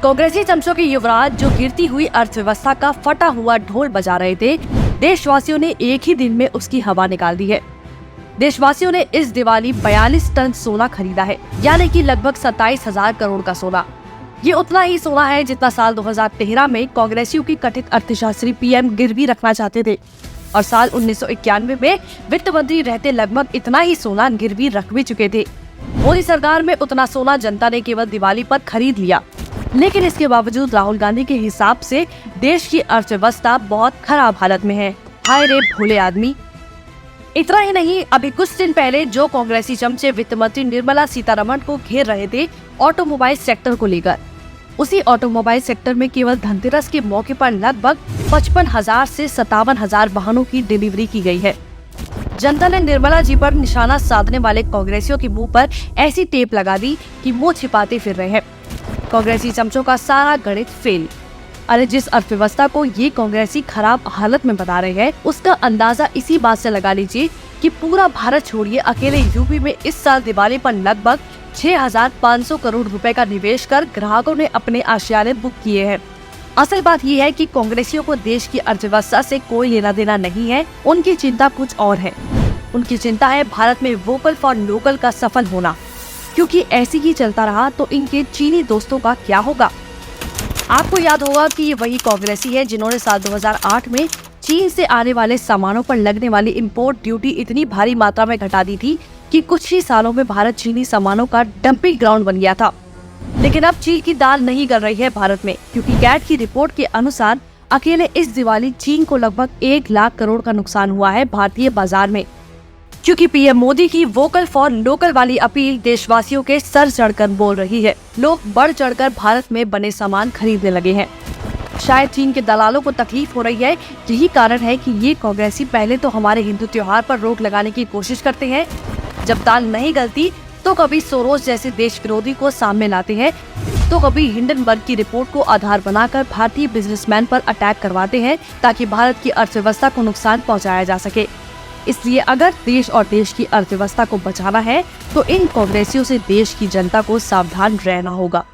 कांग्रेसी चमचों के युवराज जो गिरती हुई अर्थव्यवस्था का फटा हुआ ढोल बजा रहे थे, देशवासियों ने एक ही दिन में उसकी हवा निकाल दी है। देशवासियों ने इस दिवाली 42 टन सोना खरीदा है, यानी कि लगभग 27,000 करोड़ का सोना। ये उतना ही सोना है जितना साल 2013 में कांग्रेसियों की कथित अर्थशास्त्री पीएम गिरवी रखना चाहते थे, और साल 1991 में वित्त मंत्री रहते लगभग इतना ही सोना गिरवी रख भी चुके थे। मोदी सरकार में उतना सोना जनता ने केवल दिवाली पर खरीद लिया, लेकिन इसके बावजूद राहुल गांधी के हिसाब से देश की अर्थव्यवस्था बहुत खराब हालत में है। हाय रे भोले आदमी। इतना ही नहीं, अभी कुछ दिन पहले जो कांग्रेसी चमचे वित्त मंत्री निर्मला सीतारमण को घेर रहे थे ऑटोमोबाइल सेक्टर को लेकर, उसी ऑटोमोबाइल सेक्टर में केवल धनतेरस के मौके पर लगभग 55,000 से 57,000 वाहनों की डिलीवरी की गई है। जनता ने निर्मला जी पर निशाना साधने वाले कांग्रेसियों के मुंह पर ऐसी टेप लगा दी कि मुंह छिपाते फिर रहे हैं। कांग्रेसी चमचों का सारा गणित फेल। अरे जिस अर्थव्यवस्था को ये कांग्रेसी खराब हालत में बता रहे हैं, उसका अंदाजा इसी बात से लगा लीजिए कि पूरा भारत छोड़िए, अकेले यूपी में इस साल दिवाली पर लगभग 6,500 करोड़ रुपए का निवेश कर ग्राहकों ने अपने आशियाने बुक किए हैं। असल बात यह है कि कांग्रेसियों को देश की अर्थव्यवस्था से कोई लेना देना नहीं है, उनकी चिंता कुछ और है। उनकी चिंता है भारत में वोकल फॉर लोकल का सफल होना, क्योंकि ऐसे ही चलता रहा तो इनके चीनी दोस्तों का क्या होगा। आपको याद होगा कि ये वही कांग्रेसी है जिन्होंने साल 2008 में चीन से आने वाले सामानों पर लगने वाली इंपोर्ट ड्यूटी इतनी भारी मात्रा में घटा दी थी कि कुछ ही सालों में भारत चीनी सामानों का डंपिंग ग्राउंड बन गया था। लेकिन अब चीन की दाल नहीं गल रही है भारत में, क्योंकि कैट की रिपोर्ट के अनुसार अकेले इस दिवाली चीन को लगभग 1 लाख करोड़ का नुकसान हुआ है भारतीय बाजार में, क्योंकि पीएम मोदी की वोकल फॉर लोकल वाली अपील देशवासियों के सर चढ़कर बोल रही है। लोग बढ़ चढ़कर भारत में बने सामान खरीदने लगे हैं। शायद चीन के दलालों को तकलीफ हो रही है, यही कारण है कि ये कांग्रेसी पहले तो हमारे हिंदू त्योहार पर रोक लगाने की कोशिश करते हैं, जब दाल नहीं गलती तो कभी सोरोस जैसे देश विरोधी को सामने लाते हैं, तो कभी हिंडनबर्ग की रिपोर्ट को आधार बनाकर भारतीय बिजनेसमैन पर अटैक करवाते हैं ताकि भारत की अर्थव्यवस्था को नुकसान पहुंचाया जा सके। इसलिए अगर देश और देश की अर्थव्यवस्था को बचाना है तो इन कांग्रेसियों से देश की जनता को सावधान रहना होगा।